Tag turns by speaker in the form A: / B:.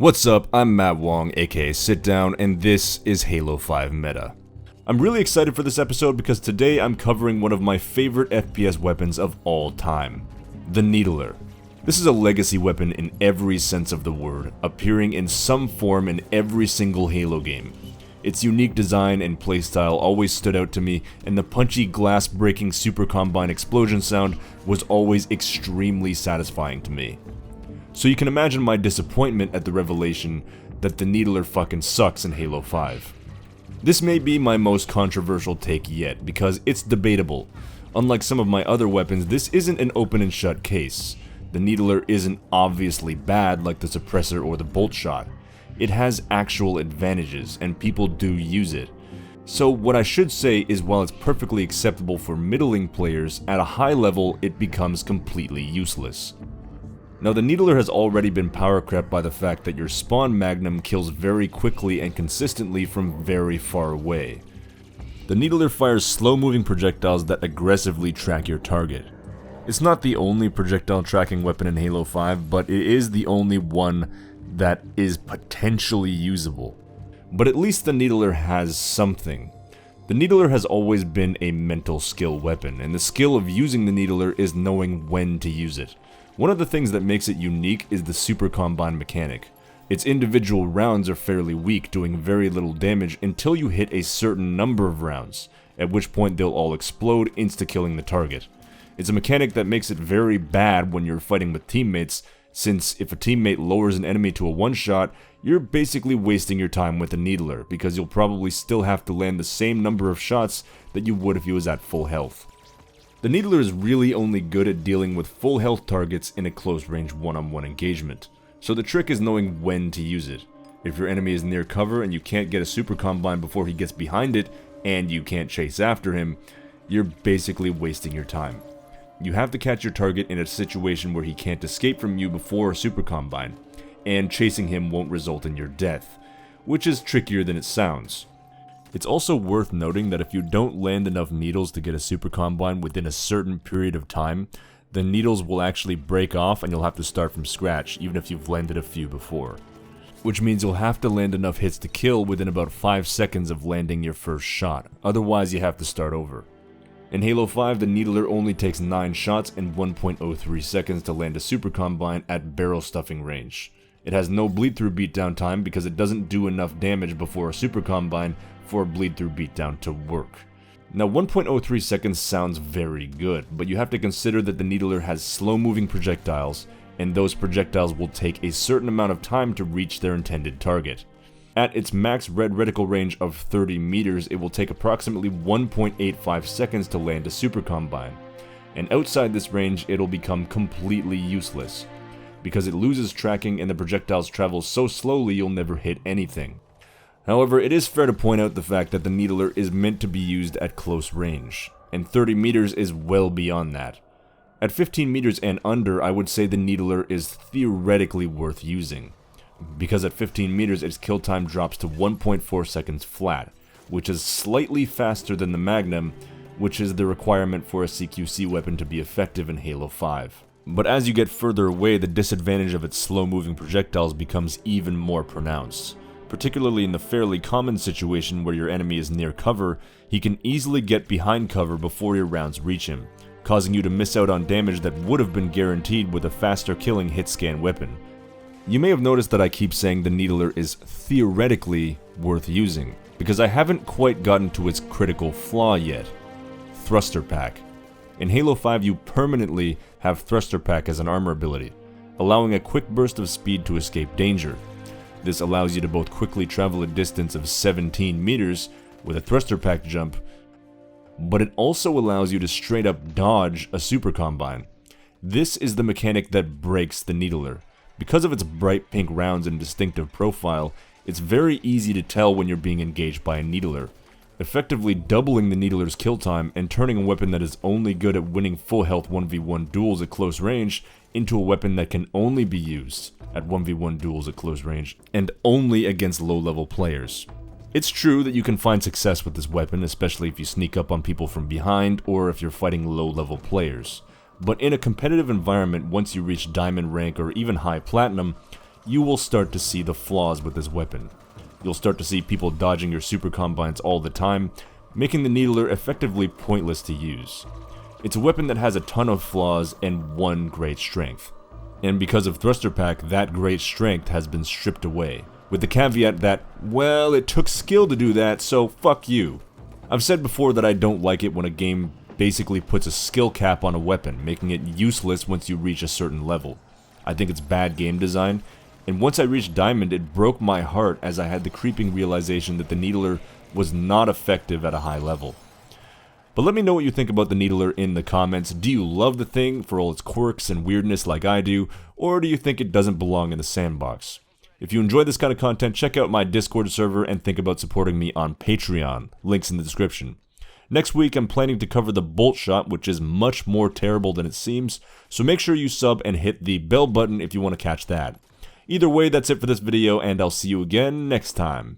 A: What's up, I'm Matt Wong, aka Sit Down, and this is Halo 5 Meta. I'm really excited for this episode because today I'm covering one of my favorite FPS weapons of all time, the Needler. This is a legacy weapon in every sense of the word, appearing in some form in every single Halo game. Its unique design and playstyle always stood out to me, and the punchy glass-breaking Super Combine explosion sound was always extremely satisfying to me. So you can imagine my disappointment at the revelation that the Needler fucking sucks in Halo 5. This may be my most controversial take yet, because it's debatable. Unlike some of my other weapons, this isn't an open and shut case. The Needler isn't obviously bad like the Suppressor or the Bolt Shot. It has actual advantages, and people do use it. So what I should say is while it's perfectly acceptable for middling players, at a high level it becomes completely useless. Now the Needler has already been power crept by the fact that your spawn magnum kills very quickly and consistently from very far away. The Needler fires slow-moving projectiles that aggressively track your target. It's not the only projectile tracking weapon in Halo 5, but it is the only one that is potentially usable. But at least the Needler has something. The Needler has always been a mental skill weapon, and the skill of using the Needler is knowing when to use it. One of the things that makes it unique is the Super Combine mechanic. Its individual rounds are fairly weak, doing very little damage until you hit a certain number of rounds, at which point they'll all explode, insta-killing the target. It's a mechanic that makes it very bad when you're fighting with teammates, since if a teammate lowers an enemy to a one-shot, you're basically wasting your time with the Needler, because you'll probably still have to land the same number of shots that you would if he was at full health. The Needler is really only good at dealing with full health targets in a close-range one-on-one engagement, so the trick is knowing when to use it. If your enemy is near cover and you can't get a Super Combine before he gets behind it, and you can't chase after him, you're basically wasting your time. You have to catch your target in a situation where he can't escape from you before a Super Combine, and chasing him won't result in your death, which is trickier than it sounds. It's also worth noting that if you don't land enough needles to get a Super Combine within a certain period of time, the needles will actually break off and you'll have to start from scratch, even if you've landed a few before. Which means you'll have to land enough hits to kill within about 5 seconds of landing your first shot, otherwise you have to start over. In Halo 5, the Needler only takes 9 shots and 1.03 seconds to land a Super Combine at barrel stuffing range. It has no bleed-through beatdown time because it doesn't do enough damage before a Super Combine for a bleed-through beatdown to work. Now 1.03 seconds sounds very good, but you have to consider that the Needler has slow-moving projectiles, and those projectiles will take a certain amount of time to reach their intended target. At its max red reticle range of 30 meters, it will take approximately 1.85 seconds to land a Super Combine, and outside this range it'll become completely useless, because it loses tracking and the projectiles travel so slowly you'll never hit anything. However, it is fair to point out the fact that the Needler is meant to be used at close range, and 30 meters is well beyond that. At 15 meters and under, I would say the Needler is theoretically worth using, because at 15 meters its kill time drops to 1.4 seconds flat, which is slightly faster than the Magnum, which is the requirement for a CQC weapon to be effective in Halo 5. But as you get further away, the disadvantage of its slow-moving projectiles becomes even more pronounced. Particularly in the fairly common situation where your enemy is near cover, he can easily get behind cover before your rounds reach him, causing you to miss out on damage that would have been guaranteed with a faster killing hit-scan weapon. You may have noticed that I keep saying the Needler is theoretically worth using, because I haven't quite gotten to its critical flaw yet: Thruster Pack. In Halo 5 you permanently have Thruster Pack as an armor ability, allowing a quick burst of speed to escape danger. This allows you to both quickly travel a distance of 17 meters with a Thruster Pack jump, but it also allows you to straight up dodge a Super Combine. This is the mechanic that breaks the Needler. Because of its bright pink rounds and distinctive profile, it's very easy to tell when you're being engaged by a Needler, effectively doubling the Needler's kill time and turning a weapon that is only good at winning full health 1v1 duels at close range into a weapon that can only be used at 1v1 duels at close range and only against low-level players. It's true that you can find success with this weapon, especially if you sneak up on people from behind or if you're fighting low-level players. But in a competitive environment, once you reach diamond rank or even high platinum, you will start to see the flaws with this weapon. You'll start to see people dodging your super combines all the time, making the Needler effectively pointless to use. It's a weapon that has a ton of flaws and one great strength. And because of Thruster Pack, that great strength has been stripped away, with the caveat that, well, it took skill to do that, so fuck you. I've said before that I don't like it when a game basically puts a skill cap on a weapon, making it useless once you reach a certain level. I think it's bad game design, and once I reached Diamond, it broke my heart as I had the creeping realization that the Needler was not effective at a high level. But let me know what you think about the Needler in the comments. Do you love the thing for all its quirks and weirdness like I do, or do you think it doesn't belong in the sandbox? If you enjoy this kind of content, check out my Discord server and think about supporting me on Patreon. Links in the description. Next week, I'm planning to cover the Bolt Shot, which is much more terrible than it seems, so make sure you sub and hit the bell button if you want to catch that. Either way, that's it for this video, and I'll see you again next time.